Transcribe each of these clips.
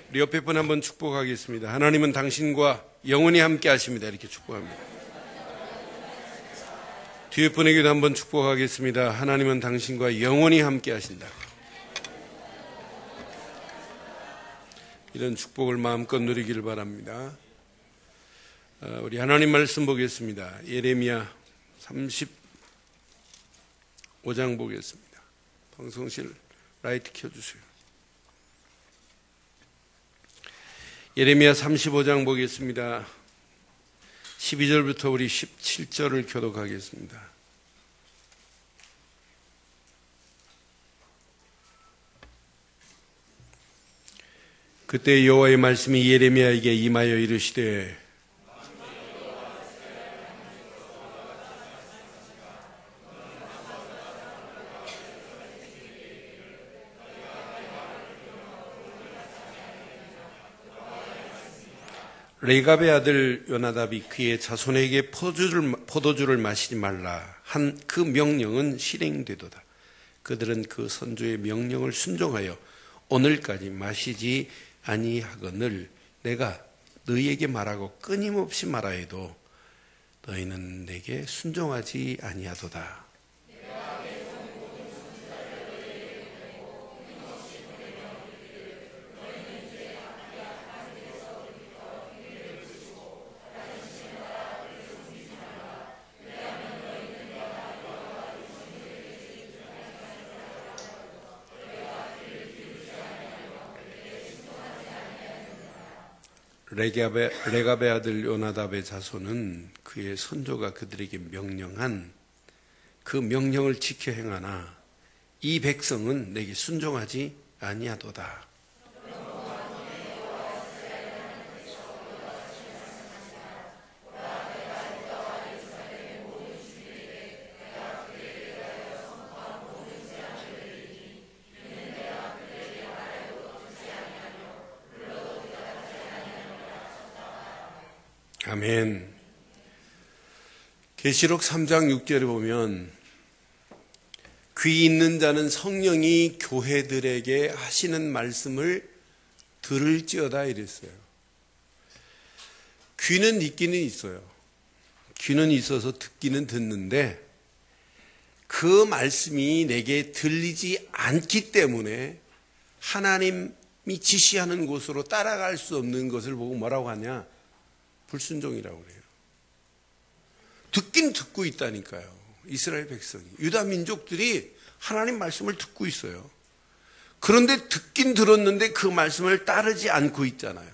우리 옆에 분 한번 축복하겠습니다. 하나님은 당신과 영원히 함께 하십니다. 이렇게 축복합니다. 뒤에 분에게도 한번 축복하겠습니다. 하나님은 당신과 영원히 함께 하신다. 이런 축복을 마음껏 누리기를 바랍니다. 우리 하나님 말씀 보겠습니다. 예레미야 35장 보겠습니다. 방송실 라이트 켜주세요. 예레미야 35장 보겠습니다. 12절부터 우리 17절을 교독하겠습니다. 그때 여호와의 말씀이 예레미야에게 임하여 이르시되 레갑의 아들 요나답이 그의 자손에게 포도주를 마시지 말라 한 그 명령은 실행되도다. 그들은 그 선조의 명령을 순종하여 오늘까지 마시지 아니하거늘 내가 너희에게 말하고 끊임없이 말하여도 너희는 내게 순종하지 아니하도다. 레갑의 아들 요나답의 자손은 그의 선조가 그들에게 명령한 그 명령을 지켜 행하나 이 백성은 내게 순종하지 아니하도다. 아멘. 계시록 3장 6절에 보면 귀 있는 자는 성령이 교회들에게 하시는 말씀을 들을지어다 이랬어요. 귀는 있기는 있어요. 귀는 있어서 듣기는 듣는데 그 말씀이 내게 들리지 않기 때문에 하나님이 지시하는 곳으로 따라갈 수 없는 것을 보고 뭐라고 하냐? 불순종이라고 그래요. 듣긴 듣고 있다니까요. 이스라엘 백성이. 유다 민족들이 하나님 말씀을 듣고 있어요. 그런데 듣긴 들었는데 그 말씀을 따르지 않고 있잖아요.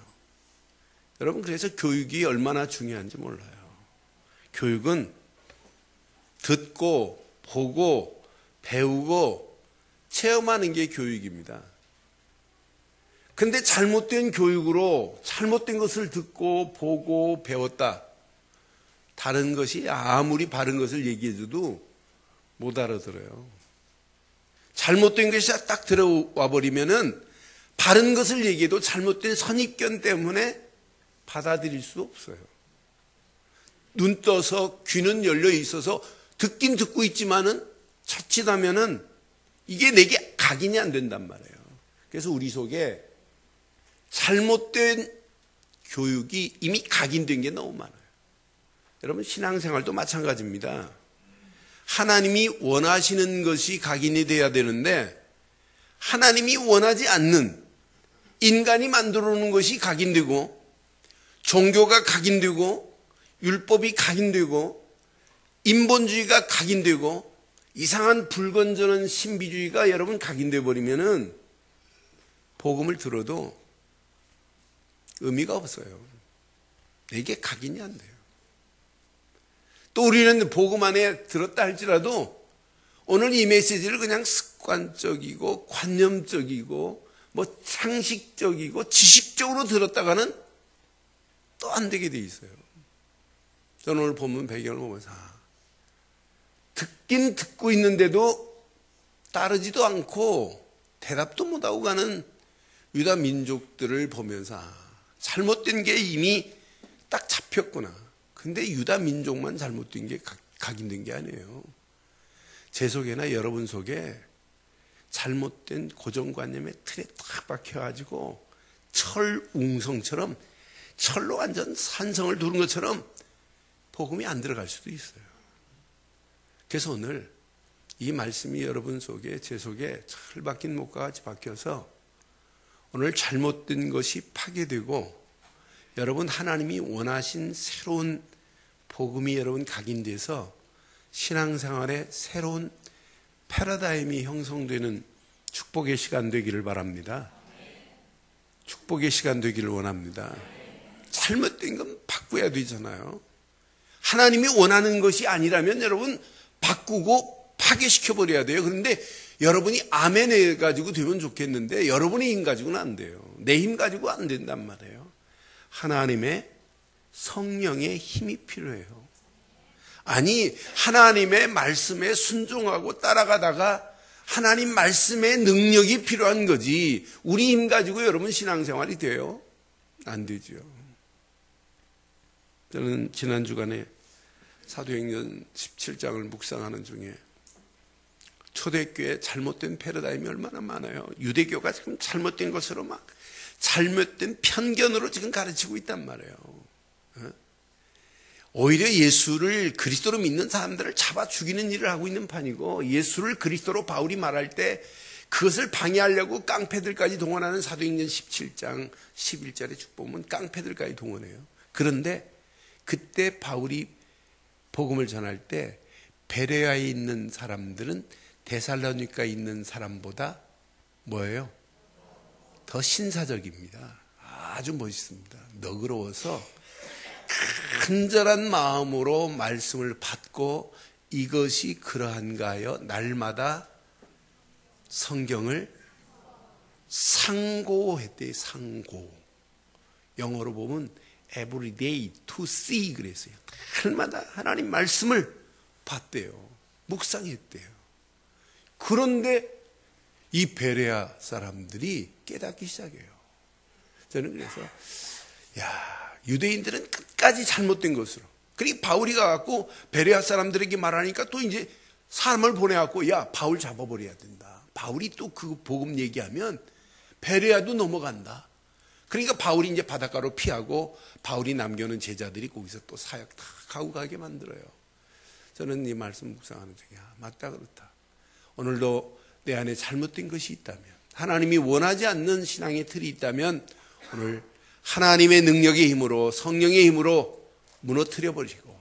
여러분, 그래서 교육이 얼마나 중요한지 몰라요. 교육은 듣고 보고 배우고 체험하는 게 교육입니다. 근데 잘못된 교육으로 잘못된 것을 듣고 보고 배웠다. 다른 것이 아무리 바른 것을 얘기해줘도 못 알아들어요. 잘못된 것이 딱 들어와 버리면은 바른 것을 얘기해도 잘못된 선입견 때문에 받아들일 수 없어요. 눈 떠서 귀는 열려 있어서 듣긴 듣고 있지만은 자칫하면은 이게 내게 각인이 안 된단 말이에요. 그래서 우리 속에 잘못된 교육이 이미 각인된 게 너무 많아요. 여러분, 신앙생활도 마찬가지입니다. 하나님이 원하시는 것이 각인이 돼야 되는데 하나님이 원하지 않는 인간이 만들어 놓은 것이 각인되고 종교가 각인되고 율법이 각인되고 인본주의가 각인되고 이상한 불건전한 신비주의가 여러분 각인돼 버리면은 복음을 들어도 의미가 없어요. 내게 각인이 안 돼요. 또 우리는 복음 안에 들었다 할지라도 오늘 이 메시지를 그냥 습관적이고 관념적이고 뭐 상식적이고 지식적으로 들었다가는 또 안 되게 돼 있어요. 저는 오늘 본문 배경을 보면서 듣긴 듣고 있는데도 따르지도 않고 대답도 못하고 가는 유다 민족들을 보면서 잘못된 게 이미 딱 잡혔구나. 근데 유다 민족만 잘못된 게 각인된 게 아니에요. 제 속에나 여러분 속에 잘못된 고정관념의 틀에 딱 박혀가지고 철웅성처럼 철로 완전 산성을 두른 것처럼 복음이 안 들어갈 수도 있어요. 그래서 오늘 이 말씀이 여러분 속에 제 속에 철 박힌 목과 같이 박혀서 오늘 잘못된 것이 파괴되고 여러분 하나님이 원하신 새로운 복음이 여러분 각인돼서 신앙생활에 새로운 패러다임이 형성되는 축복의 시간 되기를 바랍니다. 축복의 시간 되기를 원합니다. 잘못된 건 바꿔야 되잖아요. 하나님이 원하는 것이 아니라면 여러분 바꾸고 파괴시켜버려야 돼요. 그런데 여러분이 아멘 해가지고 되면 좋겠는데 여러분의 힘 가지고는 안 돼요. 내 힘 가지고 안 된단 말이에요. 하나님의 성령의 힘이 필요해요. 아니 하나님의 말씀에 순종하고 따라가다가 하나님 말씀의 능력이 필요한 거지 우리 힘 가지고 여러분 신앙생활이 돼요? 안 되죠. 저는 지난 주간에 사도행전 17장을 묵상하는 중에 초대교회 잘못된 패러다임이 얼마나 많아요. 유대교가 지금 잘못된 것으로 막 잘못된 편견으로 지금 가르치고 있단 말이에요. 오히려 예수를 그리스도로 믿는 사람들을 잡아 죽이는 일을 하고 있는 판이고 예수를 그리스도로 바울이 말할 때 그것을 방해하려고 깡패들까지 동원하는 사도행전 17장 11절의 축복은 깡패들까지 동원해요. 그런데 그때 바울이 복음을 전할 때 베레아에 있는 사람들은 데살로니가에 있는 사람보다 뭐예요? 더 신사적입니다. 아주 멋있습니다. 너그러워서 간절한 마음으로 말씀을 받고 이것이 그러한가 하여 날마다 성경을 상고했대요. 상고. 영어로 보면 every day to see 그랬어요. 날마다 하나님 말씀을 봤대요. 묵상했대요. 그런데 이 베레아 사람들이 깨닫기 시작해요. 저는 그래서 유대인들은 끝까지 잘못된 것으로. 그리고 바울이 가갖고 베레아 사람들에게 말하니까 또 이제 사람을 보내갖고 바울 잡아버려야 된다. 바울이 또 그 복음 얘기하면 베레아도 넘어간다. 그러니까 바울이 이제 바닷가로 피하고 바울이 남겨놓은 제자들이 거기서 또 사역 다 가고 가게 만들어요. 저는 이 말씀 묵상하는 중에 맞다 그렇다. 오늘도 내 안에 잘못된 것이 있다면 하나님이 원하지 않는 신앙의 틀이 있다면 오늘 하나님의 능력의 힘으로 성령의 힘으로 무너뜨려 버리고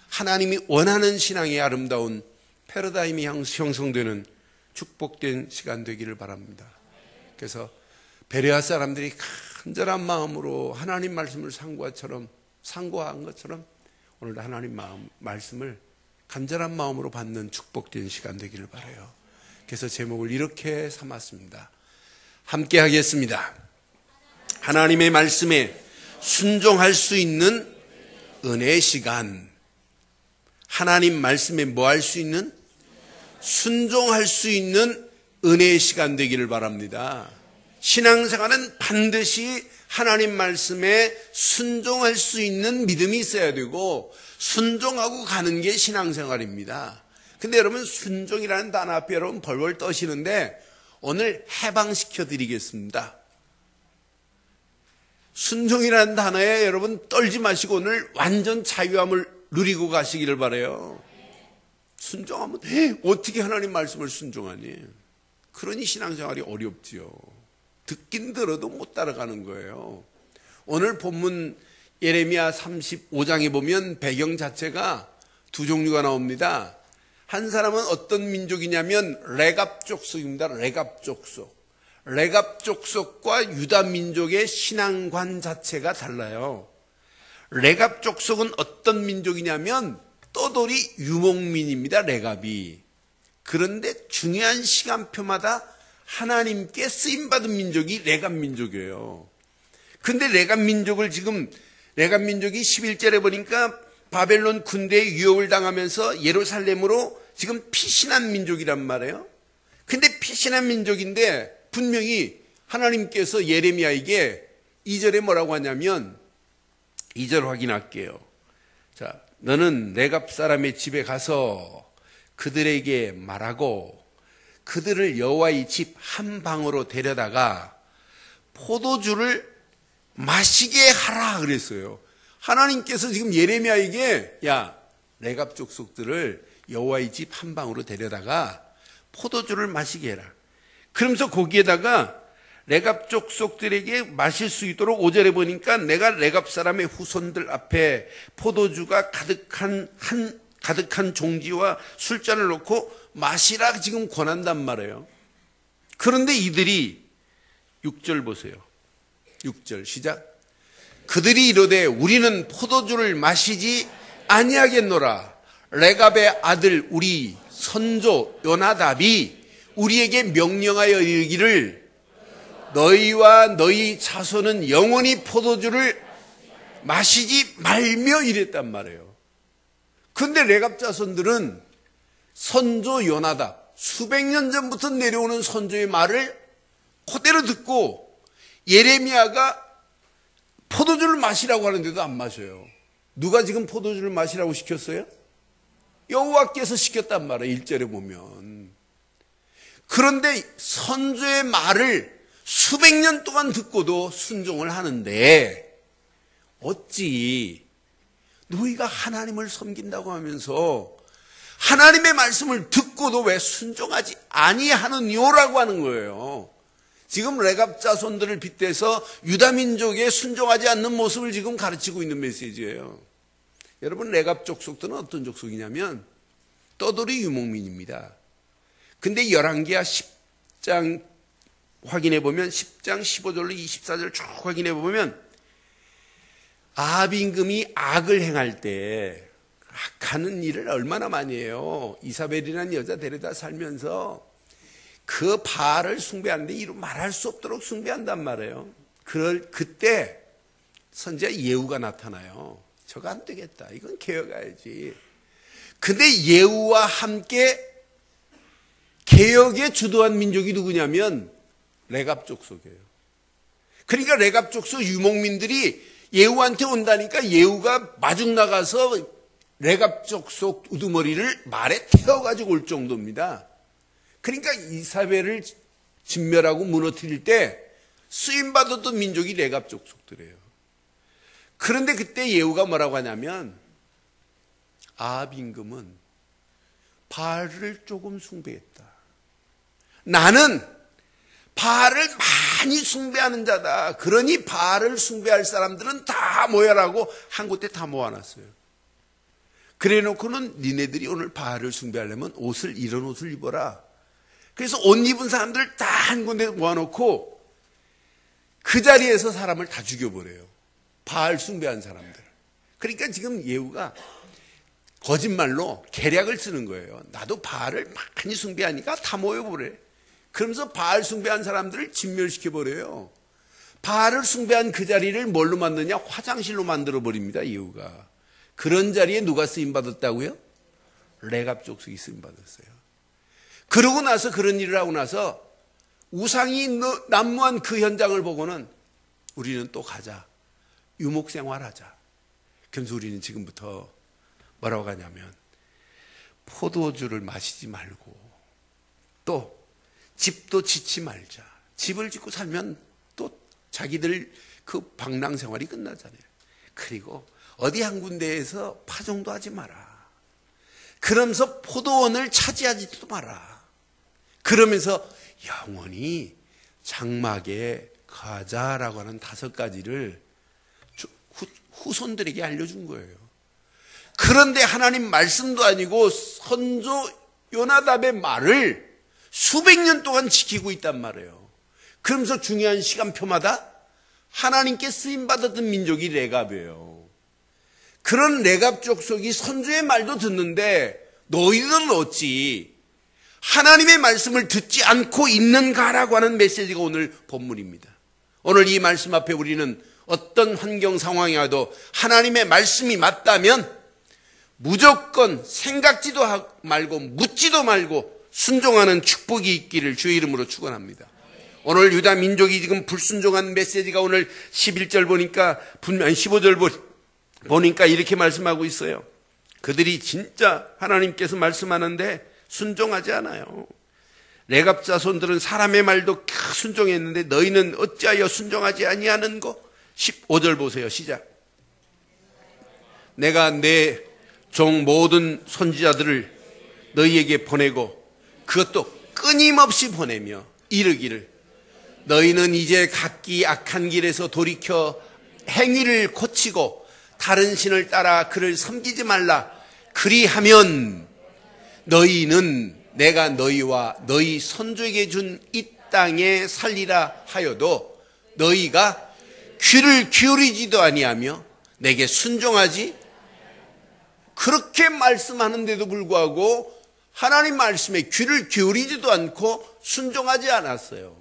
하나님이 원하는 신앙의 아름다운 패러다임이 형성되는 축복된 시간 되기를 바랍니다. 그래서 베레아 사람들이 간절한 마음으로 하나님 말씀을 상고한 것처럼 오늘도 하나님 말씀을 간절한 마음으로 받는 축복된 시간 되기를 바라요. 그래서 제목을 이렇게 삼았습니다. 함께 하겠습니다. 하나님의 말씀에 순종할 수 있는 은혜의 시간. 하나님 말씀에 뭐 할 수 있는? 순종할 수 있는 은혜의 시간 되기를 바랍니다. 신앙생활은 반드시 하나님 말씀에 순종할 수 있는 믿음이 있어야 되고 순종하고 가는 게 신앙생활입니다. 근데 여러분 순종이라는 단어 앞에 여러분 벌벌 떠시는데 오늘 해방시켜 드리겠습니다. 순종이라는 단어에 여러분 떨지 마시고 오늘 완전 자유함을 누리고 가시기를 바라요. 순종하면 어떻게 하나님 말씀을 순종하니? 그러니 신앙생활이 어렵지요. 듣긴 들어도 못 따라가는 거예요. 오늘 본문 예레미야 35장에 보면 배경 자체가 두 종류가 나옵니다. 한 사람은 어떤 민족이냐면 레갑 족속입니다. 레갑 족속. 레갑 족속과 유다 민족의 신앙관 자체가 달라요. 레갑 족속은 어떤 민족이냐면 떠돌이 유목민입니다. 레갑이. 그런데 중요한 시간표마다 하나님께 쓰임받은 민족이 레갑 민족이에요. 근데 레갑 민족이 11절에 보니까 바벨론 군대에 유혹을 당하면서 예루살렘으로 지금 피신한 민족이란 말이에요. 근데 피신한 민족인데 분명히 하나님께서 예레미야에게 2절에 뭐라고 하냐면 2절 확인할게요. 자, 너는 레갑 사람의 집에 가서 그들에게 말하고 그들을 여호와의 집 한 방으로 데려다가 포도주를 마시게 하라 그랬어요. 하나님께서 지금 예레미야에게 야, 레갑 족속들을 여호와의 집 한 방으로 데려다가 포도주를 마시게 해라. 그러면서 거기에다가 레갑 족속들에게 마실 수 있도록 5절에 보니까 내가 레갑 사람의 후손들 앞에 포도주가 가득한 종지와 술잔을 놓고 마시라 지금 권한단 말이에요. 그런데 이들이 6절 보세요. 6절 시작. 그들이 이르되 우리는 포도주를 마시지 아니하겠노라. 레갑의 아들 우리 선조 요나답이 우리에게 명령하여 이르기를 너희와 너희 자손은 영원히 포도주를 마시지 말며 이랬단 말이에요. 그런데 레갑 자손들은 선조 요나답 수백 년 전부터 내려오는 선조의 말을 그대로 듣고 예레미야가 포도주를 마시라고 하는데도 안 마셔요. 누가 지금 포도주를 마시라고 시켰어요? 여호와께서 시켰단 말이에요. 1절에 보면. 그런데 선조의 말을 수백 년 동안 듣고도 순종을 하는데 어찌 너희가 하나님을 섬긴다고 하면서 하나님의 말씀을 듣고도 왜 순종하지 아니하느냐라고 하는 거예요. 지금 레갑 자손들을 빗대서 유다 민족에 순종하지 않는 모습을 지금 가르치고 있는 메시지예요. 여러분, 레갑 족속들은 어떤 족속이냐면 떠돌이 유목민입니다. 근데 열왕기하 10장 확인해 보면 10장 15절로 24절 쭉 확인해 보면 아합 임금이 악을 행할 때 악하는 일을 얼마나 많이 해요. 이사벨이라는 여자 데려다 살면서 그 바알을 숭배하는데 이루 말할 수 없도록 숭배한단 말이에요. 그때 선지자 예후가 나타나요. 저거 안 되겠다. 이건 개혁해야지. 근데 예후와 함께 개혁에 주도한 민족이 누구냐면 레갑 족속이에요. 그러니까 레갑 족속 유목민들이 예후한테 온다니까 예후가 마중 나가서 레갑 족속 우두머리를 말에 태워가지고 올 정도입니다. 그러니까 이사벨을 진멸하고 무너뜨릴 때 쓰임받았던 민족이 레갑 족속들이에요. 그런데 그때 예후가 뭐라고 하냐면 아합 임금은 바알을 조금 숭배했다. 나는 바알을 많이 숭배하는 자다. 그러니 바알을 숭배할 사람들은 다 모여라고 한 곳에 다 모아놨어요. 그래 놓고는 니네들이 오늘 바알을 숭배하려면 이런 옷을 입어라. 그래서 옷 입은 사람들을 다 한 군데 모아놓고 그 자리에서 사람을 다 죽여버려요. 바알 숭배한 사람들. 그러니까 지금 예후가 거짓말로 계략을 쓰는 거예요. 나도 바알을 많이 숭배하니까 다 모여버려. 그러면서 바알 숭배한 사람들을 진멸시켜버려요. 바알을 숭배한 그 자리를 뭘로 만드냐? 화장실로 만들어버립니다. 예후가. 그런 자리에 누가 쓰임받았다고요? 레갑 족속이 쓰임받았어요. 그러고 나서 그런 일을 하고 나서 우상이 난무한 그 현장을 보고는 우리는 또 가자. 유목생활하자. 그래서 우리는 지금부터 뭐라고 하냐면 포도주를 마시지 말고 또 집도 짓지 말자. 집을 짓고 살면 또 자기들 그 방랑 생활이 끝나잖아요. 그리고 어디 한 군데에서 파종도 하지 마라. 그러면서 포도원을 차지하지도 마라. 그러면서 영원히 장막에 가자라고 하는 5가지를 후손들에게 알려준 거예요. 그런데 하나님 말씀도 아니고 선조 요나답의 말을 수백 년 동안 지키고 있단 말이에요. 그러면서 중요한 시간표마다 하나님께 쓰임받았던 민족이 레갑이에요. 그런 레갑 족속이 선조의 말도 듣는데 너희들은 어찌 하나님의 말씀을 듣지 않고 있는가라고 하는 메시지가 오늘 본문입니다. 오늘 이 말씀 앞에 우리는 어떤 환경 상황이 와도 하나님의 말씀이 맞다면 무조건 생각지도 말고 묻지도 말고 순종하는 축복이 있기를 주의 이름으로 축원합니다. 오늘 유다 민족이 지금 불순종한 메시지가 오늘 11절 보니까 분명히 15절 보니까 이렇게 말씀하고 있어요. 그들이 진짜 하나님께서 말씀하는데 순종하지 않아요. 레갑 자손들은 사람의 말도 순종했는데 너희는 어찌하여 순종하지 아니하는고? 15절 보세요. 시작. 내가 내 종 모든 선지자들을 너희에게 보내고 그것도 끊임없이 보내며 이르기를 너희는 이제 각기 악한 길에서 돌이켜 행위를 고치고 다른 신을 따라 그를 섬기지 말라. 그리하면 너희는 내가 너희와 너희 선조에게 준 이 땅에 살리라 하여도 너희가 귀를 기울이지도 아니하며 내게 순종하지. 그렇게 말씀하는데도 불구하고 하나님 말씀에 귀를 기울이지도 않고 순종하지 않았어요.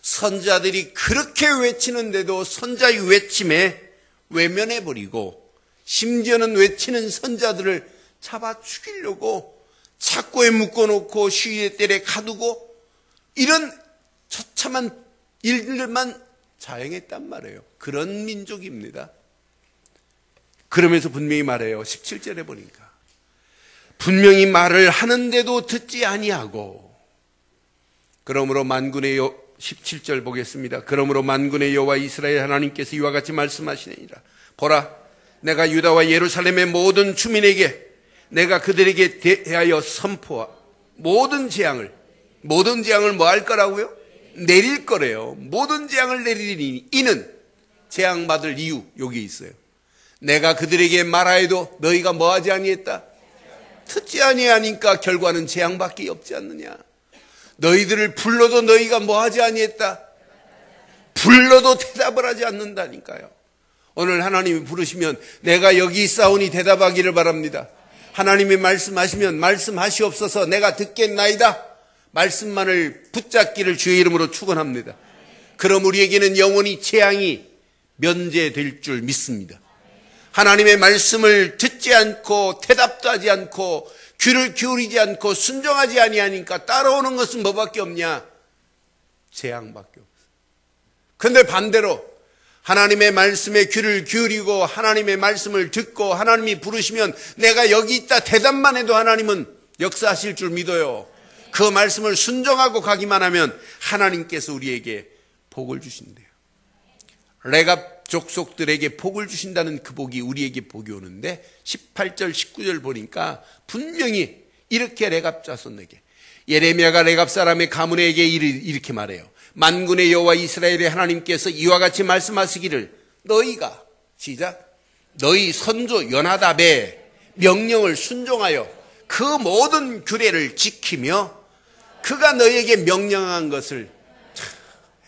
선자들이 그렇게 외치는데도 선자의 외침에 외면해버리고 심지어는 외치는 선자들을 잡아 죽이려고 착고에 묶어놓고 시위의 뜰에 가두고 이런 처참한 일들만 자행했단 말이에요. 그런 민족입니다. 그러면서 분명히 말해요. 17절에 보니까 분명히 말을 하는데도 듣지 아니하고 그러므로 만군의 17절 보겠습니다. 그러므로 만군의 여호와 이스라엘 하나님께서 이와 같이 말씀하시느니라. 보라, 내가 유다와 예루살렘의 모든 주민에게 내가 그들에게 대하여 선포하 모든 재앙을 뭐 할 거라고요? 내릴 거래요. 모든 재앙을 내리니 이는 재앙받을 이유 여기 있어요. 내가 그들에게 말하여도 너희가 뭐하지 아니했다? 듣지 아니하니까 결과는 재앙밖에 없지 않느냐. 너희들을 불러도 너희가 뭐하지 아니했다? 불러도 대답을 하지 않는다니까요. 오늘 하나님이 부르시면 내가 여기 있사오니 대답하기를 바랍니다. 하나님이 말씀하시면 말씀하시옵소서 내가 듣겠나이다. 말씀만을 붙잡기를 주의 이름으로 축원합니다. 그럼 우리에게는 영원히 재앙이 면제될 줄 믿습니다. 하나님의 말씀을 듣지 않고 대답도 하지 않고 귀를 기울이지 않고 순종하지 아니하니까 따라오는 것은 뭐밖에 없냐? 재앙밖에 없어요. 그런데 반대로 하나님의 말씀에 귀를 기울이고 하나님의 말씀을 듣고 하나님이 부르시면 내가 여기 있다 대답만 해도 하나님은 역사하실 줄 믿어요. 그 말씀을 순종하고 가기만 하면 하나님께서 우리에게 복을 주신대요. 레갑 족속들에게 복을 주신다는 그 복이 우리에게 복이 오는데 18절 19절 보니까 분명히 이렇게 레갑 자손에게 예레미야가 레갑 사람의 가문에게 이렇게 말해요. 만군의 여호와 이스라엘의 하나님께서 이와 같이 말씀하시기를 너희가 시작 너희 선조 요나답의 명령을 순종하여 그 모든 규례를 지키며 그가 너희에게 명령한 것을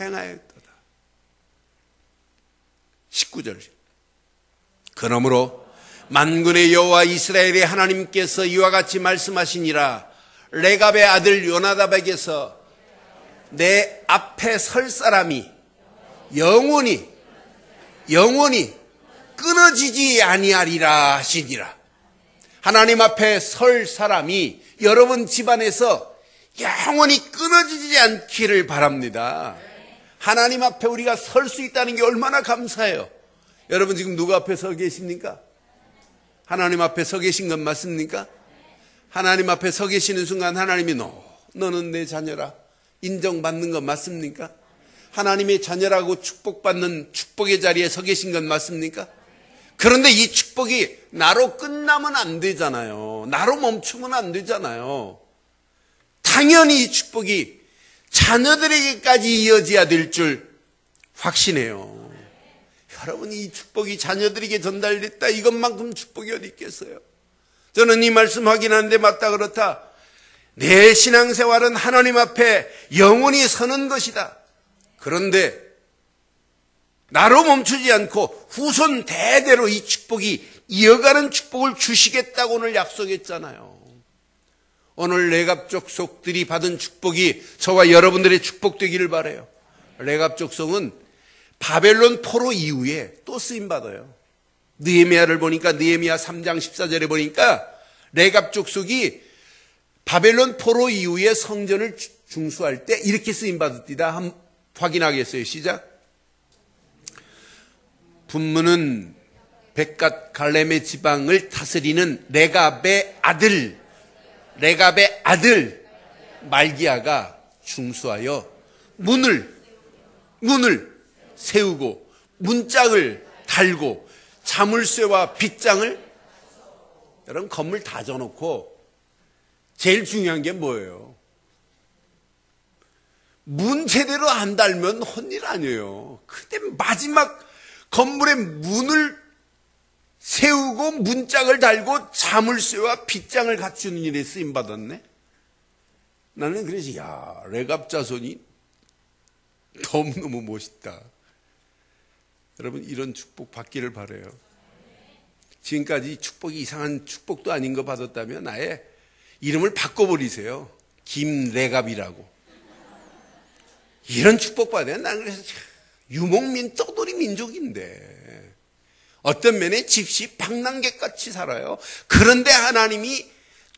행하였도다. 19절 그러므로 만군의 여호와 이스라엘의 하나님께서 이와 같이 말씀하시니라. 레갑의 아들 요나답에게서 내 앞에 설 사람이 영원히 끊어지지 아니하리라 하시니라. 하나님 앞에 설 사람이 여러분 집안에서 영원히 끊어지지 않기를 바랍니다. 하나님 앞에 우리가 설 수 있다는 게 얼마나 감사해요. 여러분 지금 누구 앞에 서 계십니까? 하나님 앞에 서 계신 건 맞습니까? 하나님 앞에 서 계시는 순간 하나님이 너는 내 자녀라 인정받는 건 맞습니까? 하나님의 자녀라고 축복받는 축복의 자리에 서 계신 건 맞습니까? 그런데 이 축복이 나로 끝나면 안 되잖아요. 나로 멈추면 안 되잖아요. 당연히 이 축복이 자녀들에게까지 이어져야 될 줄 확신해요. 여러분 이 축복이 자녀들에게 전달됐다 이것만큼 축복이 어디 있겠어요. 저는 이 말씀 확인하는데 맞다 그렇다. 내 신앙생활은 하나님 앞에 영원히 서는 것이다. 그런데 나로 멈추지 않고 후손 대대로 이 축복이 이어가는 축복을 주시겠다고 오늘 약속했잖아요. 오늘 레갑 족속들이 받은 축복이 저와 여러분들의 축복되기를 바라요. 레갑 족속은 바벨론 포로 이후에 또 쓰임받아요. 느헤미야를 보니까 느헤미야 3장 14절에 보니까 레갑 족속이 바벨론 포로 이후에 성전을 중수할 때 이렇게 쓰임받았디다. 한번 확인하겠어요. 시작. 분문은 백갓 갈렙의 지방을 다스리는 레갑의 아들 말기야가 중수하여 문을 세우고 문짝을 달고 자물쇠와 빗장을, 여러분 건물 다 져놓고 제일 중요한 게 뭐예요? 문 제대로 안 달면 헛일 아니에요. 근데 마지막 건물의 문을 세우고 문짝을 달고 자물쇠와 빗장을 갖추는 일에 쓰임받았네. 나는 그래서 야, 레갑 자손이 너무너무 멋있다. 여러분 이런 축복 받기를 바라요. 지금까지 축복이 이상한 축복도 아닌 거 받았다면 아예 이름을 바꿔버리세요. 김레갑이라고. 이런 축복 받아야 나는 그래서 유목민 떠돌이 민족인데 어떤 면에 집시 방랑객같이 살아요. 그런데 하나님이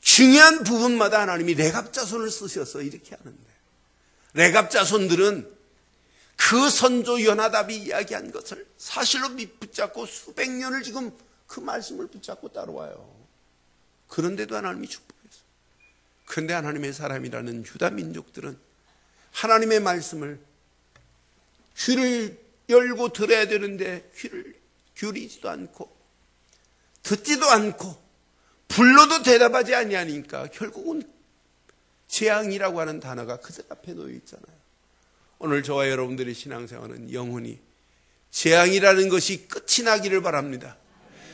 중요한 부분마다 하나님이 레갑 자손을 쓰셔서 이렇게 하는데, 레갑 자손들은 그 선조 요나답이 이야기한 것을 사실로 붙잡고 수백 년을 지금 그 말씀을 붙잡고 따라와요. 그런데도 하나님이 축복했어요. 그런데 하나님의 사람이라는 유다 민족들은 하나님의 말씀을 귀를 열고 들어야 되는데 귀를 기울이지도 않고 듣지도 않고 불러도 대답하지 아니하니까 결국은 재앙이라고 하는 단어가 그들 앞에 놓여 있잖아요. 오늘 저와 여러분들의 신앙생활은 영원히 재앙이라는 것이 끝이 나기를 바랍니다.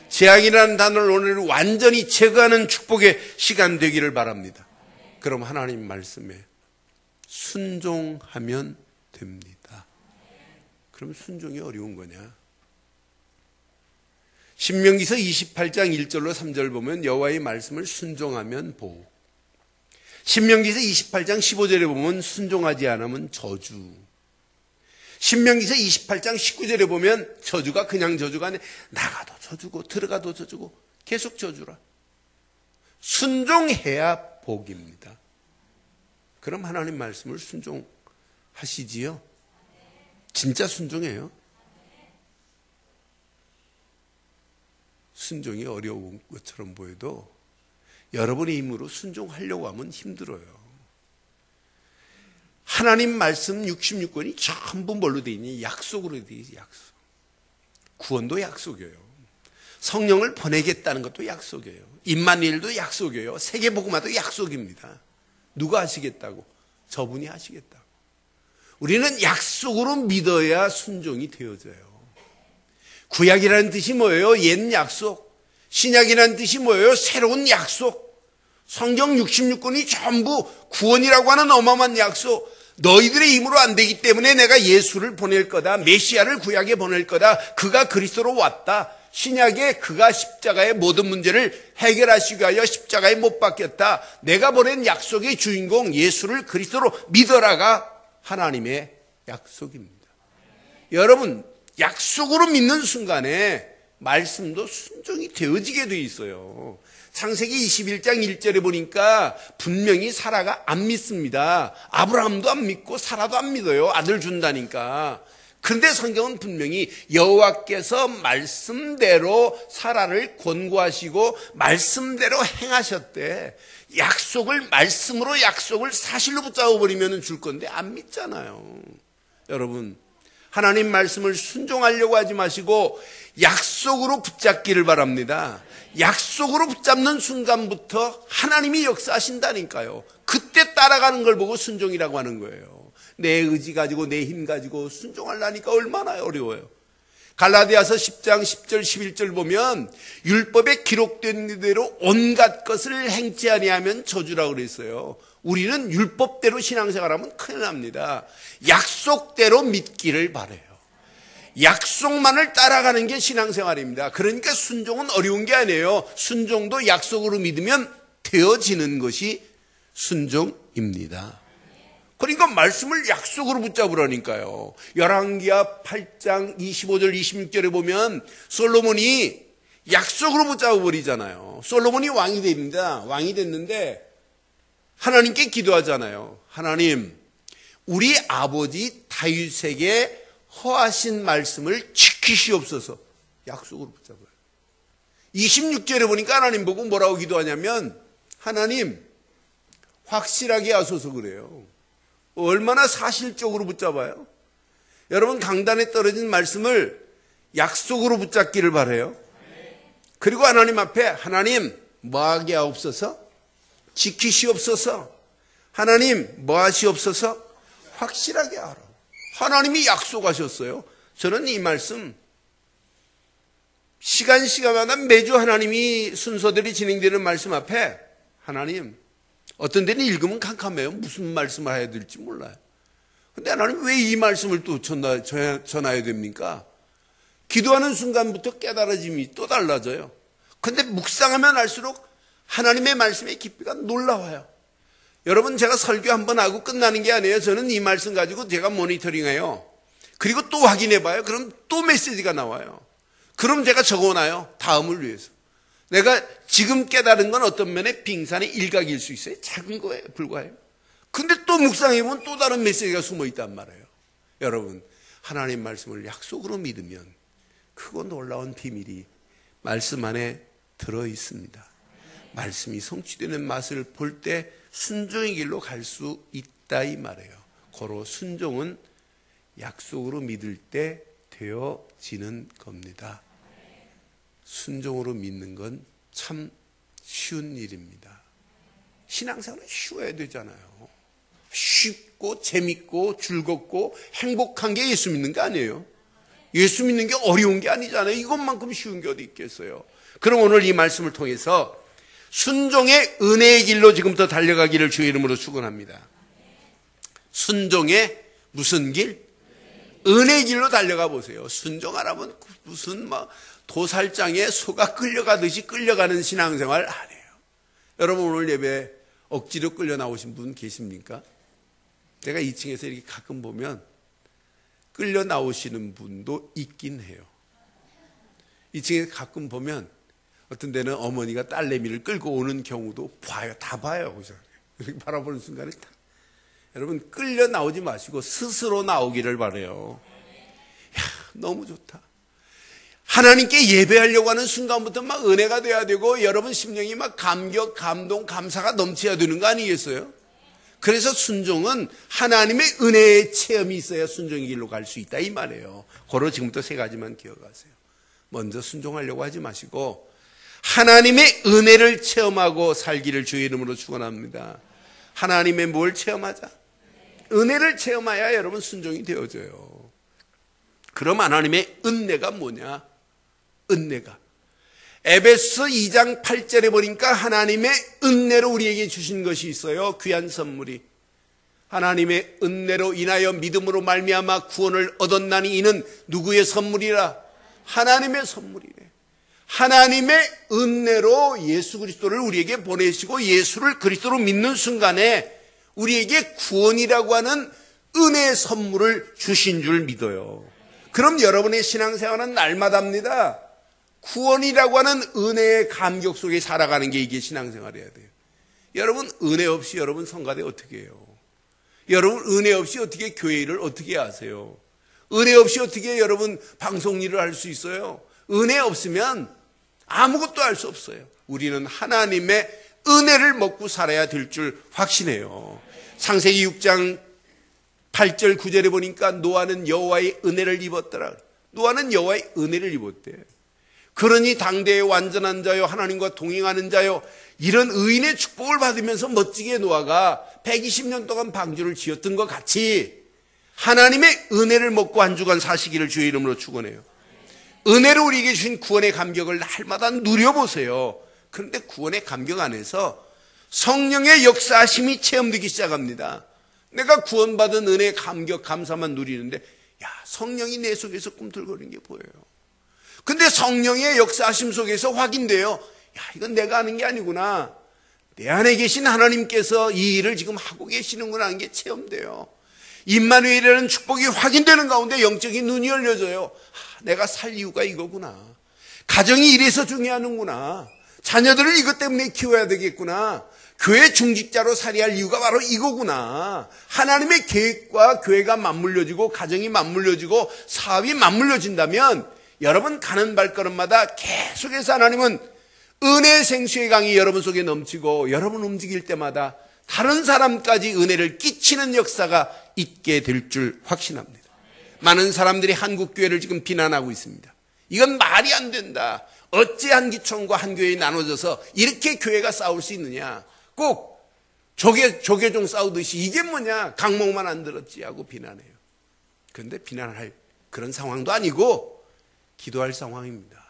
재앙이라는 단어를 오늘 완전히 제거하는 축복의 시간 되기를 바랍니다. 그럼 하나님 말씀에 순종하면 됩니다. 그럼 순종이 어려운 거냐? 신명기서 28장 1절로 3절 보면 여호와의 말씀을 순종하면 복. 신명기서 28장 15절에 보면 순종하지 않으면 저주. 신명기서 28장 19절에 보면 저주가 그냥 저주가 아니라 나가도 저주고 들어가도 저주고 계속 저주라. 순종해야 복입니다. 그럼 하나님 말씀을 순종하시지요? 진짜 순종해요? 순종이 어려운 것처럼 보여도 여러분의 힘으로 순종하려고 하면 힘들어요. 하나님 말씀 66권이 전부 뭘로 되어 있니? 약속으로 되어 있어요. 약속. 구원도 약속이에요. 성령을 보내겠다는 것도 약속이에요. 임마누엘도 약속이에요. 세계복음화도 약속입니다. 누가 하시겠다고? 저분이 하시겠다고. 우리는 약속으로 믿어야 순종이 되어져요. 구약이라는 뜻이 뭐예요? 옛 약속. 신약이라는 뜻이 뭐예요? 새로운 약속. 성경 66권이 전부 구원이라고 하는 어마어마한 약속. 너희들의 힘으로 안 되기 때문에 내가 예수를 보낼 거다. 메시아를 구약에 보낼 거다. 그가 그리스도로 왔다. 신약에 그가 십자가의 모든 문제를 해결하시기 위하여 십자가에 못 박혔다. 내가 보낸 약속의 주인공 예수를 그리스도로 믿어라가 하나님의 약속입니다. 여러분, 약속으로 믿는 순간에 말씀도 순종이 되어지게 돼 있어요. 창세기 21장 1절에 보니까 분명히 사라가 안 믿습니다. 아브라함도 안 믿고 사라도 안 믿어요. 아들 준다니까. 그런데 성경은 분명히 여호와께서 말씀대로 사라를 권고하시고 말씀대로 행하셨대. 약속을 말씀으로 약속을 사실로 붙잡아 버리면 줄 건데 안 믿잖아요. 여러분, 하나님 말씀을 순종하려고 하지 마시고 약속으로 붙잡기를 바랍니다. 약속으로 붙잡는 순간부터 하나님이 역사하신다니까요. 그때 따라가는 걸 보고 순종이라고 하는 거예요. 내 의지 가지고 내 힘 가지고 순종하려니까 얼마나 어려워요. 갈라디아서 10장 10절 11절 보면 율법에 기록된 대로 온갖 것을 행치 아니하면 저주라고 그랬어요. 우리는 율법대로 신앙생활하면 큰일 납니다. 약속대로 믿기를 바라요. 약속만을 따라가는 게 신앙생활입니다. 그러니까 순종은 어려운 게 아니에요. 순종도 약속으로 믿으면 되어지는 것이 순종입니다. 그러니까 말씀을 약속으로 붙잡으라니까요. 열왕기하 8장 25절 26절에 보면 솔로몬이 약속으로 붙잡아버리잖아요. 솔로몬이 왕이 됩니다. 왕이 됐는데 하나님께 기도하잖아요. 하나님, 우리 아버지 다윗에게 허하신 말씀을 지키시옵소서. 약속으로 붙잡아요. 26절에 보니까 하나님 보고 뭐라고 기도하냐면 하나님 확실하게 하소서 그래요. 얼마나 사실적으로 붙잡아요. 여러분, 강단에 떨어진 말씀을 약속으로 붙잡기를 바라요. 그리고 하나님 앞에 하나님 뭐하게 하옵소서, 지키시옵소서, 하나님 뭐하시옵소서, 확실하게 하라. 하나님이 약속하셨어요. 저는 이 말씀 시간마다 매주 하나님이 순서들이 진행되는 말씀 앞에 하나님, 어떤 데는 읽으면 캄캄해요. 무슨 말씀을 해야 될지 몰라요. 근데 하나님 왜 이 말씀을 또 전해야 됩니까? 기도하는 순간부터 깨달아짐이 또 달라져요. 근데 묵상하면 할수록 하나님의 말씀의 깊이가 놀라워요. 여러분, 제가 설교 한번 하고 끝나는 게 아니에요. 저는 이 말씀 가지고 제가 모니터링해요. 그리고 또 확인해봐요. 그럼 또 메시지가 나와요. 그럼 제가 적어놔요. 다음을 위해서. 내가 지금 깨달은 건 어떤 면에 빙산의 일각일 수 있어요. 작은 거에 불과해요. 근데 또 묵상해보면 또 다른 메시지가 숨어 있단 말이에요. 여러분, 하나님 말씀을 약속으로 믿으면 크고 놀라운 비밀이 말씀 안에 들어 있습니다. 말씀이 성취되는 맛을 볼 때 순종의 길로 갈 수 있다 이 말이에요. 고로 순종은 약속으로 믿을 때 되어지는 겁니다. 순종으로 믿는 건 참 쉬운 일입니다. 신앙생활은 쉬워야 되잖아요. 쉽고 재밌고 즐겁고 행복한 게 예수 믿는 게 아니에요. 예수 믿는 게 어려운 게 아니잖아요. 이것만큼 쉬운 게 어디 있겠어요. 그럼 오늘 이 말씀을 통해서 순종의 은혜의 길로 지금부터 달려가기를 주의 이름으로 축원합니다. 순종의 무슨 길? 은혜의 길로 달려가 보세요. 순종하라면 무슨 도살장에 소가 끌려가듯이 끌려가는 신앙생활 아니에요. 여러분, 오늘 예배 억지로 끌려 나오신 분 계십니까? 제가 2층에서 이렇게 가끔 보면 끌려 나오시는 분도 있긴 해요. 2층에 가끔 보면 어떤 데는 어머니가 딸내미를 끌고 오는 경우도 봐요. 다 봐요. 이렇게 바라보는 순간에 다. 여러분, 끌려 나오지 마시고 스스로 나오기를 바라요. 야, 너무 좋다. 하나님께 예배하려고 하는 순간부터 막 은혜가 돼야 되고 여러분 심령이 막 감격, 감동, 감사가 넘쳐야 되는 거 아니겠어요? 그래서 순종은 하나님의 은혜의 체험이 있어야 순종의 길로 갈 수 있다 이 말이에요. 고로 지금부터 세 가지만 기억하세요. 먼저 순종하려고 하지 마시고 하나님의 은혜를 체험하고 살기를 주의 이름으로 축원합니다. 하나님의 뭘 체험하자? 은혜를 체험해야 여러분 순종이 되어져요. 그럼 하나님의 은혜가 뭐냐? 은혜가 에베소 2장 8절에 보니까 하나님의 은혜로 우리에게 주신 것이 있어요. 귀한 선물이. 하나님의 은혜로 인하여 믿음으로 말미암아 구원을 얻었나니 이는 누구의 선물이라? 하나님의 선물이래. 하나님의 은혜로 예수 그리스도를 우리에게 보내시고 예수를 그리스도로 믿는 순간에 우리에게 구원이라고 하는 은혜의 선물을 주신 줄 믿어요. 그럼 여러분의 신앙생활은 날마다입니다. 구원이라고 하는 은혜의 감격 속에 살아가는 게 이게 신앙생활이어야 돼요. 여러분, 은혜 없이 여러분 성가대 어떻게 해요? 여러분, 은혜 없이 어떻게 교회 일을 어떻게 하세요? 은혜 없이 어떻게 여러분 방송 일을 할 수 있어요? 은혜 없으면 아무것도 할 수 없어요. 우리는 하나님의 은혜를 먹고 살아야 될 줄 확신해요. 창세기 6장 8절 9절에 보니까 노아는 여호와의 은혜를 입었더라. 노아는 여호와의 은혜를 입었대. 그러니 당대의 완전한 자요 하나님과 동행하는 자요 이런 의인의 축복을 받으면서 멋지게 노아가 120년 동안 방주를 지었던 것 같이 하나님의 은혜를 먹고 한 주간 사시기를 주의 이름으로 축원해요. 은혜로 우리에게 주신 구원의 감격을 날마다 누려보세요. 그런데 구원의 감격 안에서 성령의 역사하심이 체험되기 시작합니다. 내가 구원받은 은혜의 감격, 감사만 누리는데 야, 성령이 내 속에서 꿈틀거리는 게 보여요. 근데 성령의 역사하심 속에서 확인돼요. 야, 이건 내가 하는 게 아니구나. 내 안에 계신 하나님께서 이 일을 지금 하고 계시는구나 하는 게 체험돼요. 임마누엘이라는 축복이 확인되는 가운데 영적인 눈이 열려져요. 내가 살 이유가 이거구나. 가정이 이래서 중요하는구나. 자녀들을 이것 때문에 키워야 되겠구나. 교회 중직자로 살아야 할 이유가 바로 이거구나. 하나님의 계획과 교회가 맞물려지고 가정이 맞물려지고 사업이 맞물려진다면 여러분 가는 발걸음마다 계속해서 하나님은 은혜의 생수의 강이 여러분 속에 넘치고 여러분 움직일 때마다 다른 사람까지 은혜를 끼치는 역사가 있게 될 줄 확신합니다. 많은 사람들이 한국교회를 지금 비난하고 있습니다. 이건 말이 안 된다. 어찌 한 기총과 한 교회에 나눠져서 이렇게 교회가 싸울 수 있느냐. 꼭 조계종 싸우듯이 이게 뭐냐. 강목만 안 들었지 하고 비난해요. 그런데 비난할 그런 상황도 아니고 기도할 상황입니다.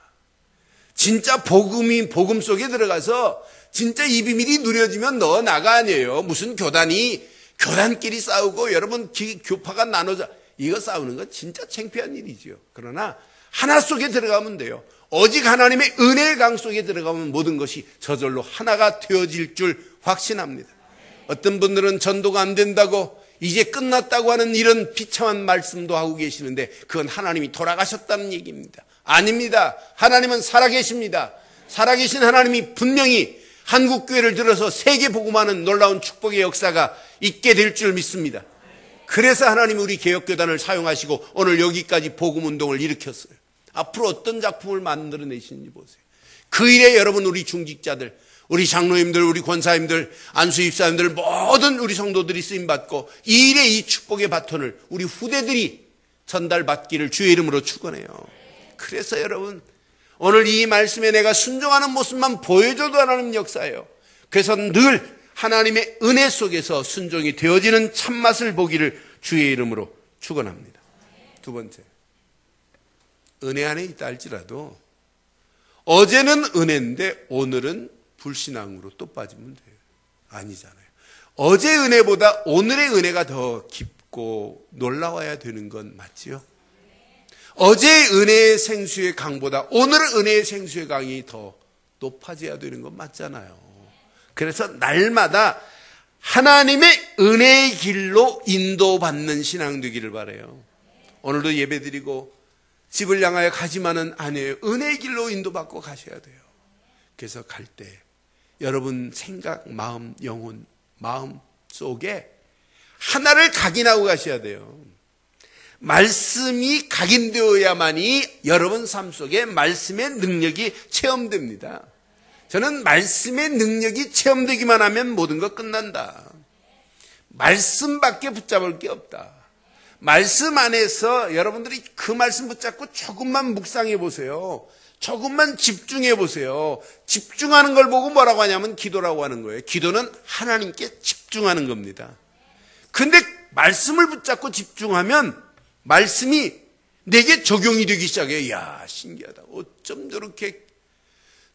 진짜 복음 속에 들어가서 진짜 이 비밀이 누려지면 너 나가 아니에요. 무슨 교단끼리 싸우고 여러분 교파가 나눠져 이거 싸우는 건 진짜 창피한 일이지요. 그러나 하나 속에 들어가면 돼요. 오직 하나님의 은혜의 강 속에 들어가면 모든 것이 저절로 하나가 되어질 줄 확신합니다. 어떤 분들은 전도가 안 된다고 이제 끝났다고 하는 이런 비참한 말씀도 하고 계시는데 그건 하나님이 돌아가셨다는 얘기입니다. 아닙니다. 하나님은 살아계십니다. 살아계신 하나님이 분명히 한국교회를 들어서 세계 복음하는 놀라운 축복의 역사가 있게 될 줄 믿습니다. 그래서 하나님이 우리 개혁교단을 사용하시고 오늘 여기까지 복음운동을 일으켰어요. 앞으로 어떤 작품을 만들어내시는지 보세요. 그 일에 여러분 우리 중직자들, 우리 장로님들, 우리 권사님들, 안수입사님들 모든 우리 성도들이 쓰임받고 이 일에 이 축복의 바톤을 우리 후대들이 전달받기를 주의 이름으로 축원해요. 그래서 여러분 오늘 이 말씀에 내가 순종하는 모습만 보여줘도 하나님 역사예요. 그래서 늘 하나님의 은혜 속에서 순종이 되어지는 참맛을 보기를 주의 이름으로 축원합니다. 두 번째, 은혜 안에 있다 할지라도 어제는 은혜인데 오늘은 불신앙으로 또 빠지면 돼요. 아니잖아요. 어제 은혜보다 오늘의 은혜가 더 깊고 놀라워야 되는 건 맞지요? 어제의 은혜의 생수의 강보다 오늘의 은혜의 생수의 강이 더 높아져야 되는 건 맞잖아요. 그래서 날마다 하나님의 은혜의 길로 인도받는 신앙 되기를 바라요. 오늘도 예배드리고 집을 향하여 가지만은 아니에요. 은혜의 길로 인도받고 가셔야 돼요. 그래서 갈 때 여러분 생각, 마음, 영혼, 마음 속에 하나를 각인하고 가셔야 돼요. 말씀이 각인되어야만이 여러분 삶 속에 말씀의 능력이 체험됩니다. 저는 말씀의 능력이 체험되기만 하면 모든 거 끝난다. 말씀밖에 붙잡을 게 없다. 말씀 안에서 여러분들이 그 말씀 붙잡고 조금만 묵상해 보세요. 조금만 집중해 보세요. 집중하는 걸 보고 뭐라고 하냐면 기도라고 하는 거예요. 기도는 하나님께 집중하는 겁니다. 근데 말씀을 붙잡고 집중하면 말씀이 내게 적용이 되기 시작해요. 이야, 신기하다. 어쩜 저렇게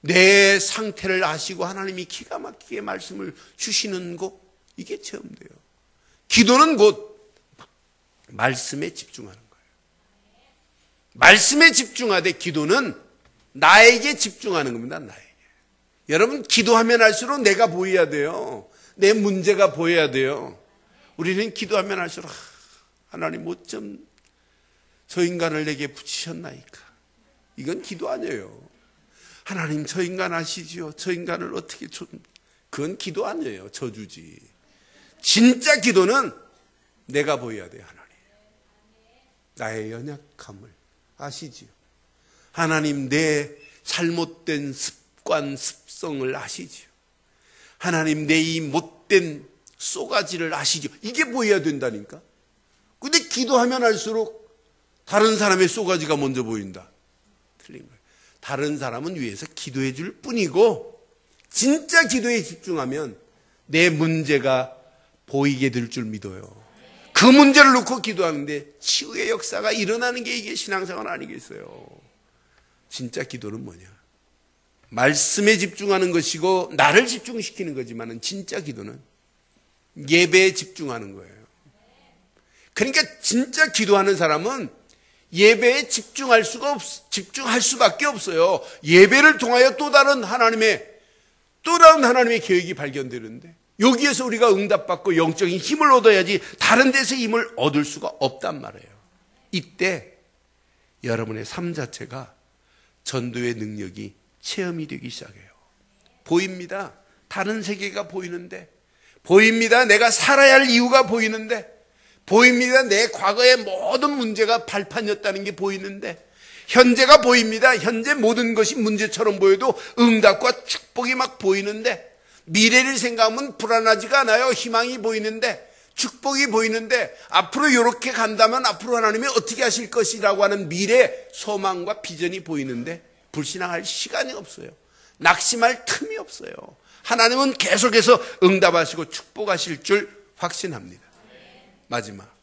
내 상태를 아시고 하나님이 기가 막히게 말씀을 주시는고 이게 체험돼요. 기도는 곧 말씀에 집중하는 거예요. 말씀에 집중하되 기도는 나에게 집중하는 겁니다. 나에게. 여러분 기도하면 할수록 내가 보여야 돼요. 내 문제가 보여야 돼요. 우리는 기도하면 할수록 하나님 어쩜 저 인간을 내게 붙이셨나이까. 이건 기도 아니에요. 하나님 저 인간 아시지요? 저 인간을 어떻게 그건 기도 아니에요. 저주지. 진짜 기도는 내가 보여야 돼요. 하나님. 나의 연약함을 아시지요? 하나님 내 잘못된 습관, 습성을 아시지요? 하나님 내 이 못된 쏘가지를 아시죠? 이게 보여야 된다니까. 근데 기도하면 할수록 다른 사람의 쏘가지가 먼저 보인다. 틀린 거예요. 다른 사람은 위해서 기도해 줄 뿐이고 진짜 기도에 집중하면 내 문제가 보이게 될 줄 믿어요. 그 문제를 놓고 기도하는데 치유의 역사가 일어나는 게 이게 신앙생활 아니겠어요. 진짜 기도는 뭐냐? 말씀에 집중하는 것이고 나를 집중시키는 거지만 진짜 기도는 예배에 집중하는 거예요. 그러니까 진짜 기도하는 사람은 예배에 집중할 수밖에 없어요. 예배를 통하여 또 다른 하나님의 계획이 발견되는데 여기에서 우리가 응답받고 영적인 힘을 얻어야지 다른 데서 힘을 얻을 수가 없단 말이에요. 이때 여러분의 삶 자체가 전도의 능력이 체험이 되기 시작해요. 보입니다. 다른 세계가 보이는데, 보입니다. 내가 살아야 할 이유가 보이는데, 보입니다. 내 과거의 모든 문제가 발판이었다는 게 보이는데, 현재가 보입니다. 현재 모든 것이 문제처럼 보여도 응답과 축복이 막 보이는데, 미래를 생각하면 불안하지가 않아요. 희망이 보이는데, 축복이 보이는데 앞으로 이렇게 간다면 앞으로 하나님이 어떻게 하실 것이라고 하는 미래 소망과 비전이 보이는데 불신앙할 시간이 없어요. 낙심할 틈이 없어요. 하나님은 계속해서 응답하시고 축복하실 줄 확신합니다. 마지막,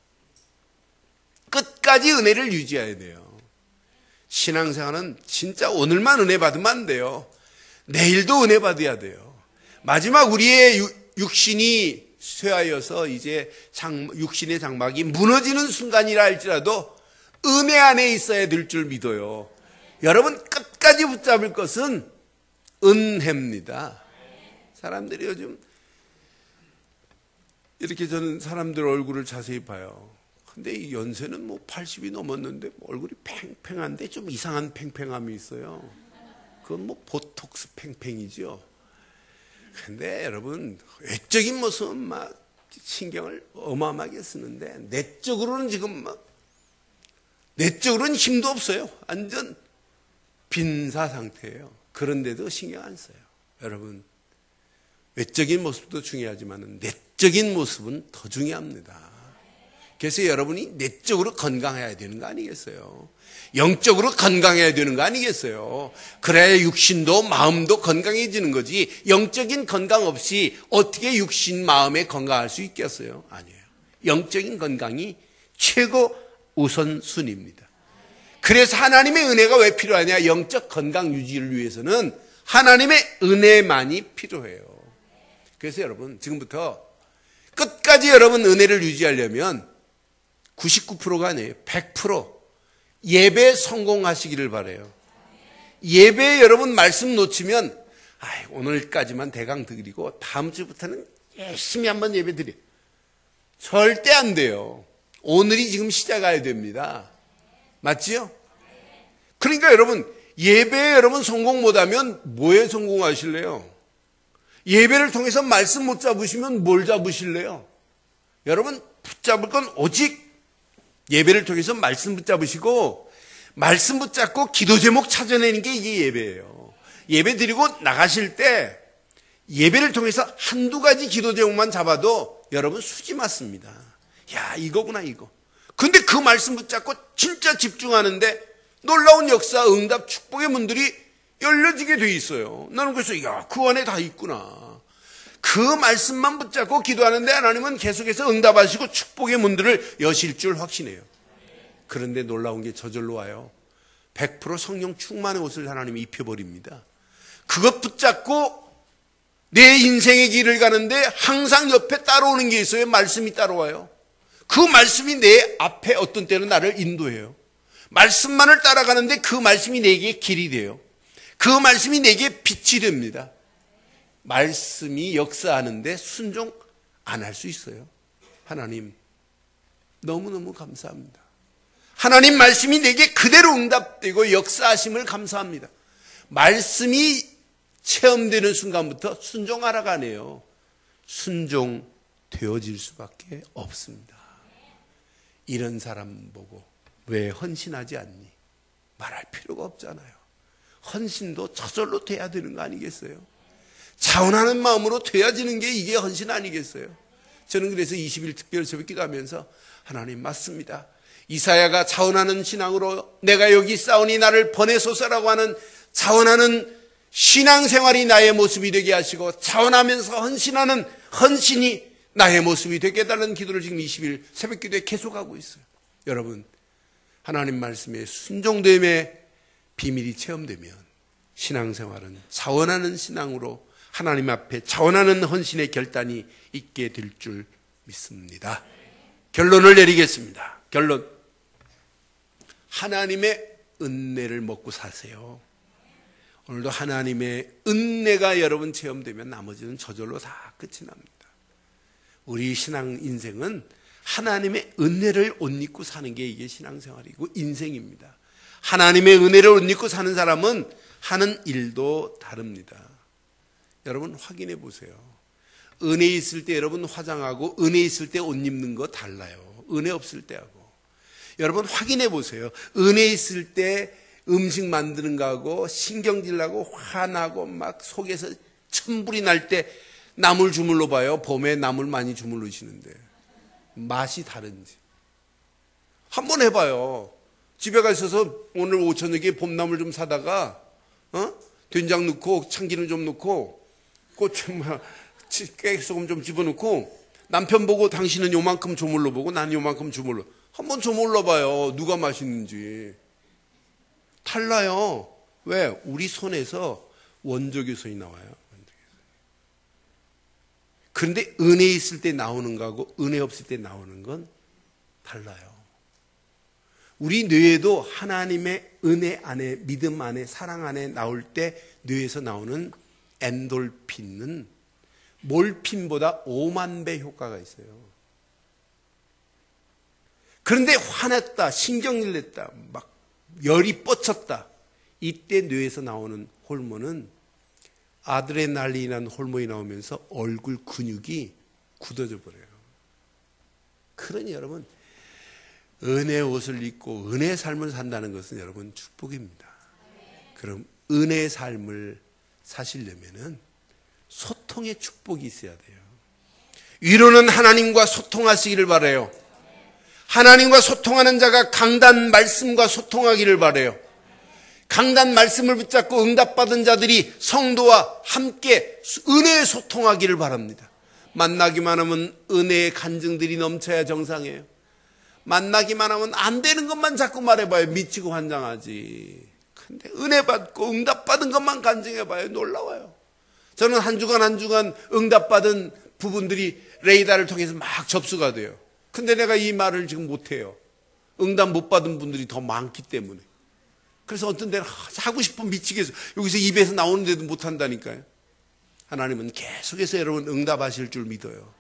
끝까지 은혜를 유지해야 돼요. 신앙생활은 진짜 오늘만 은혜 받으면 안 돼요. 내일도 은혜 받아야 돼요. 마지막 우리의 육신이 쇠하여서 이제 육신의 장막이 무너지는 순간이라 할지라도 은혜 안에 있어야 될 줄 믿어요. 여러분, 끝까지 붙잡을 것은 은혜입니다. 사람들이 요즘 이렇게 저는 사람들 얼굴을 자세히 봐요. 근데 이 연세는 뭐 80이 넘었는데 얼굴이 팽팽한데 좀 이상한 팽팽함이 있어요. 그건 뭐 보톡스 팽팽이죠. 근데 여러분, 외적인 모습은 막 신경을 어마어마하게 쓰는데 내적으로는 지금 막 내적으로는 힘도 없어요. 완전 빈사 상태예요. 그런데도 신경 안 써요. 여러분, 외적인 모습도 중요하지만 내적인 모습은 더 중요합니다. 그래서 여러분이 내적으로 건강해야 되는 거 아니겠어요? 영적으로 건강해야 되는 거 아니겠어요? 그래야 육신도 마음도 건강해지는 거지. 영적인 건강 없이 어떻게 육신 마음에 건강할 수 있겠어요? 아니에요. 영적인 건강이 최고 우선순위입니다. 그래서 하나님의 은혜가 왜 필요하냐? 영적 건강 유지를 위해서는 하나님의 은혜만이 필요해요. 그래서 여러분, 지금부터 끝까지 여러분 은혜를 유지하려면 99%가 아니에요. 100% 예배 성공하시기를 바라요. 예배에 여러분 말씀 놓치면 오늘까지만 대강 드리고 다음 주부터는 열심히 한번 예배 드려. 절대 안 돼요. 오늘이 지금 시작해야 됩니다. 맞지요? 그러니까 여러분, 예배에 여러분 성공 못하면 뭐에 성공하실래요? 예배를 통해서 말씀 못 잡으시면 뭘 잡으실래요? 여러분, 붙잡을 건 오직 예배를 통해서 말씀 붙잡으시고, 말씀 붙잡고 기도 제목 찾아내는 게 이게 예배예요. 예배 드리고 나가실 때 예배를 통해서 한두 가지 기도 제목만 잡아도 여러분 수지 맞습니다. 야, 이거구나 이거. 근데 그 말씀 붙잡고 진짜 집중하는데 놀라운 역사, 응답, 축복의 문들이 열려지게 돼 있어요. 나는 그래서 야, 그 안에 다 있구나. 그 말씀만 붙잡고 기도하는데 하나님은 계속해서 응답하시고 축복의 문들을 여실 줄 확신해요. 그런데 놀라운 게 저절로 와요. 100% 성령 충만의 옷을 하나님이 입혀버립니다. 그것 붙잡고 내 인생의 길을 가는데 항상 옆에 따라오는 게 있어요. 말씀이 따라와요. 그 말씀이 내 앞에 어떤 때는 나를 인도해요. 말씀만을 따라가는데 그 말씀이 내게 길이 돼요. 그 말씀이 내게 빛이 됩니다. 말씀이 역사하는데 순종 안 할 수 있어요. 하나님, 너무너무 감사합니다. 하나님 말씀이 내게 그대로 응답되고 역사하심을 감사합니다. 말씀이 체험되는 순간부터 순종하라고 하네요. 순종되어질 수밖에 없습니다. 이런 사람 보고 왜 헌신하지 않니? 말할 필요가 없잖아요. 헌신도 저절로 돼야 되는 거 아니겠어요? 자원하는 마음으로 되어지는 게 이게 헌신 아니겠어요? 저는 그래서 20일 특별 새벽 기도하면서 하나님 맞습니다. 이사야가 자원하는 신앙으로 내가 여기 있사오니 나를 보내소서라고 하는 자원하는 신앙생활이 나의 모습이 되게 하시고 자원하면서 헌신하는 헌신이 나의 모습이 되게 해달라는 기도를 지금 20일 새벽 기도에 계속하고 있어요. 여러분, 하나님 말씀에 순종됨의 비밀이 체험되면 신앙생활은 자원하는 신앙으로 하나님 앞에 자원하는 헌신의 결단이 있게 될 줄 믿습니다. 결론을 내리겠습니다. 결론. 하나님의 은혜를 먹고 사세요. 오늘도 하나님의 은혜가 여러분 체험되면 나머지는 저절로 다 끝이 납니다. 우리 신앙 인생은 하나님의 은혜를 옷 입고 사는 게 이게 신앙생활이고 인생입니다. 하나님의 은혜를 옷 입고 사는 사람은 하는 일도 다릅니다. 여러분 확인해 보세요. 은혜 있을 때 여러분 화장하고 은혜 있을 때 옷 입는 거 달라요. 은혜 없을 때하고. 여러분 확인해 보세요. 은혜 있을 때 음식 만드는 거하고 신경질 나고 화나고 막 속에서 천불이 날 때 나물 주물러 봐요. 봄에 나물 많이 주물르시는데 맛이 다른지. 한번 해봐요. 집에 가셔서 오늘 오천여기에 봄나물 좀 사다가 된장 넣고 참기름 좀 넣고 깨소금 좀 집어넣고 남편 보고 당신은 요만큼 조물러 보고 난 요만큼 조물러. 한번 조물러 봐요. 누가 맛있는지. 달라요. 왜? 우리 손에서 원적외선이 나와요. 그런데 은혜 있을 때 나오는 거하고 은혜 없을 때 나오는 건 달라요. 우리 뇌에도 하나님의 은혜 안에, 믿음 안에, 사랑 안에 나올 때 뇌에서 나오는 엔돌핀은 몰핀보다 5만 배 효과가 있어요. 그런데 화냈다, 신경질 냈다, 막 열이 뻗쳤다. 이때 뇌에서 나오는 호르몬은 아드레날린이라는 호르몬이 나오면서 얼굴 근육이 굳어져 버려요. 그러니 여러분, 은혜의 옷을 입고 은혜의 삶을 산다는 것은 여러분 축복입니다. 그럼 은혜의 삶을 사시려면은 소통의 축복이 있어야 돼요. 위로는 하나님과 소통하시기를 바라요. 하나님과 소통하는 자가 강단 말씀과 소통하기를 바라요. 강단 말씀을 붙잡고 응답받은 자들이 성도와 함께 은혜에 소통하기를 바랍니다. 만나기만 하면 은혜의 간증들이 넘쳐야 정상이에요. 만나기만 하면 안 되는 것만 자꾸 말해봐요. 미치고 환장하지. 근데 은혜 받고 응답받은 것만 간증해봐요. 놀라워요. 저는 한 주간 응답받은 부분들이 레이더를 통해서 막 접수가 돼요. 근데 내가 이 말을 지금 못해요. 응답 못 받은 분들이 더 많기 때문에. 그래서 어떤 데는 하고 싶어 미치겠어. 여기서 입에서 나오는데도 못한다니까요. 하나님은 계속해서 여러분 응답하실 줄 믿어요.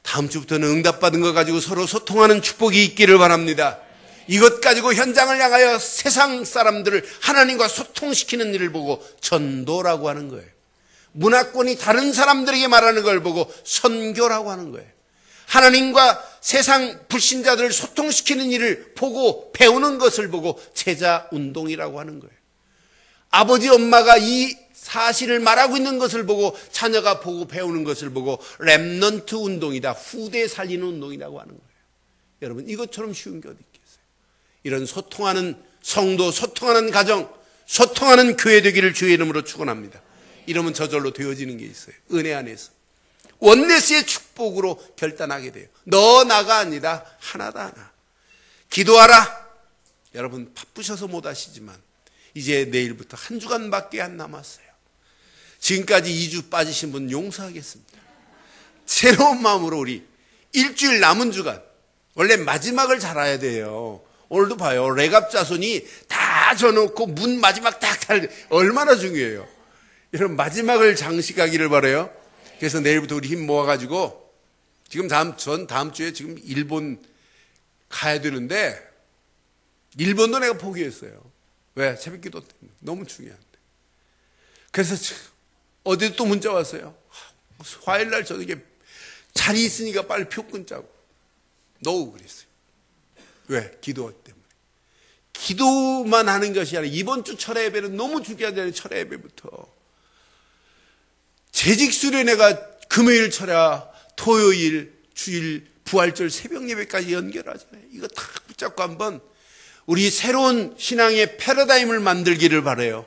다음 주부터는 응답받은 거 가지고 서로 소통하는 축복이 있기를 바랍니다. 이것 가지고 현장을 향하여 세상 사람들을 하나님과 소통시키는 일을 보고 전도라고 하는 거예요. 문화권이 다른 사람들에게 말하는 걸 보고 선교라고 하는 거예요. 하나님과 세상 불신자들을 소통시키는 일을 보고 배우는 것을 보고 제자 운동이라고 하는 거예요. 아버지 엄마가 이 사실을 말하고 있는 것을 보고 자녀가 보고 배우는 것을 보고 렘넌트 운동이다. 후대 살리는 운동이라고 하는 거예요. 여러분 이것처럼 쉬운 게 어디 있겠어요. 이런 소통하는 성도, 소통하는 가정, 소통하는 교회 되기를 주의 이름으로 축원합니다. 이러면 저절로 되어지는 게 있어요. 은혜 안에서. 원네스의 축복으로 결단하게 돼요. 너 나가 아니라 하나다 하나. 기도하라. 여러분 바쁘셔서 못 하시지만 이제 내일부터 한 주간밖에 안 남았어요. 지금까지 2주 빠지신 분 용서하겠습니다. 새로운 마음으로 우리 일주일 남은 주간, 원래 마지막을 잘 알아야 돼요. 오늘도 봐요. 레갑자손이 다 져놓고 문 마지막 딱 달, 얼마나 중요해요. 여러분 마지막을 장식하기를 바라요. 그래서 내일부터 우리 힘 모아가지고 지금 전 다음 주에 지금 일본 가야 되는데 일본도 내가 포기했어요. 왜? 새벽기도 때문에. 너무 중요한데. 그래서 어제도 또 문자 왔어요. 화요일날 저녁에 자리 있으니까 빨리 표 끊자고. 너무 그랬어요. 왜? 기도 때문에. 기도만 하는 것이 아니라 이번 주 철야 예배는 너무 중요하잖아요. 철야 예배부터. 재직 수련회가 금요일 철야, 토요일, 주일, 부활절 새벽 예배까지 연결하잖아요. 이거 다 붙잡고 한번 우리 새로운 신앙의 패러다임을 만들기를 바라요.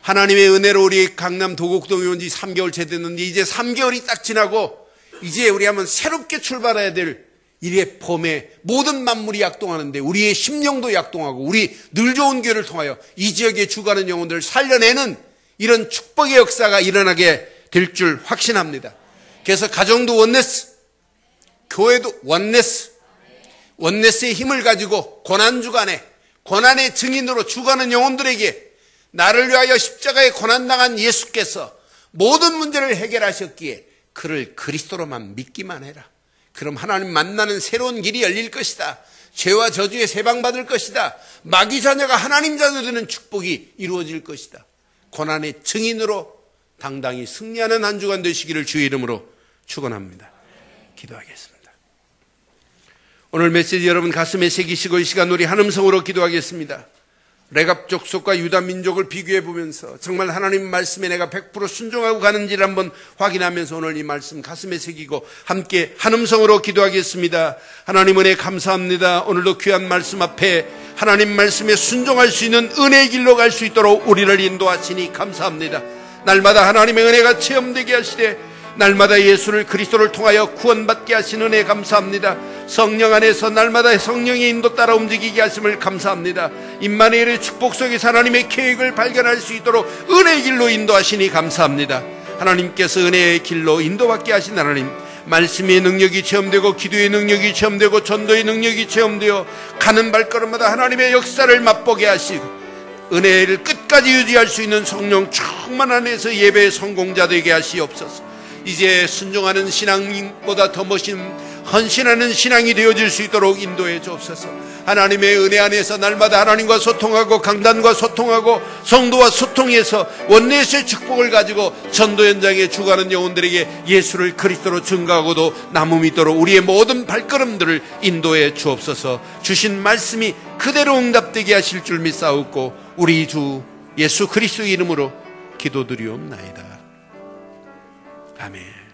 하나님의 은혜로 우리 강남 도곡동에 온 지 3개월 채 됐는데 이제 3개월이 딱 지나고 이제 우리 한번 새롭게 출발해야 될 이래 봄에 모든 만물이 약동하는데 우리의 심령도 약동하고 우리 늘 좋은 교회를 통하여 이 지역에 죽어가는 영혼들을 살려내는 이런 축복의 역사가 일어나게 될 줄 확신합니다. 그래서 가정도 원네스, 교회도 원네스, 원네스의 힘을 가지고 고난주간에 고난의 증인으로 죽어가는 영혼들에게 나를 위하여 십자가에 고난당한 예수께서 모든 문제를 해결하셨기에 그를 그리스도로만 믿기만 해라. 그럼 하나님 만나는 새로운 길이 열릴 것이다. 죄와 저주에 세방받을 것이다. 마귀 자녀가 하나님 자녀 되는 축복이 이루어질 것이다. 고난의 증인으로 당당히 승리하는 한 주간 되시기를 주의 이름으로 축원합니다. 기도하겠습니다. 오늘 메시지 여러분 가슴에 새기시고 이 시간 우리 한 음성으로 기도하겠습니다. 레갑 족속과 유다 민족을 비교해 보면서 정말 하나님 말씀에 내가 100% 순종하고 가는지를 한번 확인하면서 오늘 이 말씀 가슴에 새기고 함께 한 음성으로 기도하겠습니다. 하나님 은혜 감사합니다. 오늘도 귀한 말씀 앞에 하나님 말씀에 순종할 수 있는 은혜의 길로 갈 수 있도록 우리를 인도하시니 감사합니다. 날마다 하나님의 은혜가 체험되게 하시되 날마다 예수를 그리스도를 통하여 구원받게 하신 은혜 감사합니다. 성령 안에서 날마다 성령의 인도 따라 움직이게 하심을 감사합니다. 임마누엘의 축복 속에서 하나님의 계획을 발견할 수 있도록 은혜의 길로 인도하시니 감사합니다. 하나님께서 은혜의 길로 인도받게 하신 하나님, 말씀의 능력이 체험되고 기도의 능력이 체험되고 전도의 능력이 체험되어 가는 발걸음마다 하나님의 역사를 맛보게 하시고 은혜를 끝까지 유지할 수 있는 성령 충만 안에서 예배의 성공자 되게 하시옵소서. 이제 순종하는 신앙보다 더 멋진 헌신하는 신앙이 되어질 수 있도록 인도해 주옵소서. 하나님의 은혜 안에서 날마다 하나님과 소통하고 강단과 소통하고 성도와 소통해서 원내에서의 축복을 가지고 전도 현장에 죽어가는 영혼들에게 예수를 그리스도로 증거하고도 남음 믿도록 우리의 모든 발걸음들을 인도해 주옵소서. 주신 말씀이 그대로 응답되게 하실 줄 믿사옵고 우리 주 예수 그리스도의 이름으로 기도드리옵나이다. 아멘.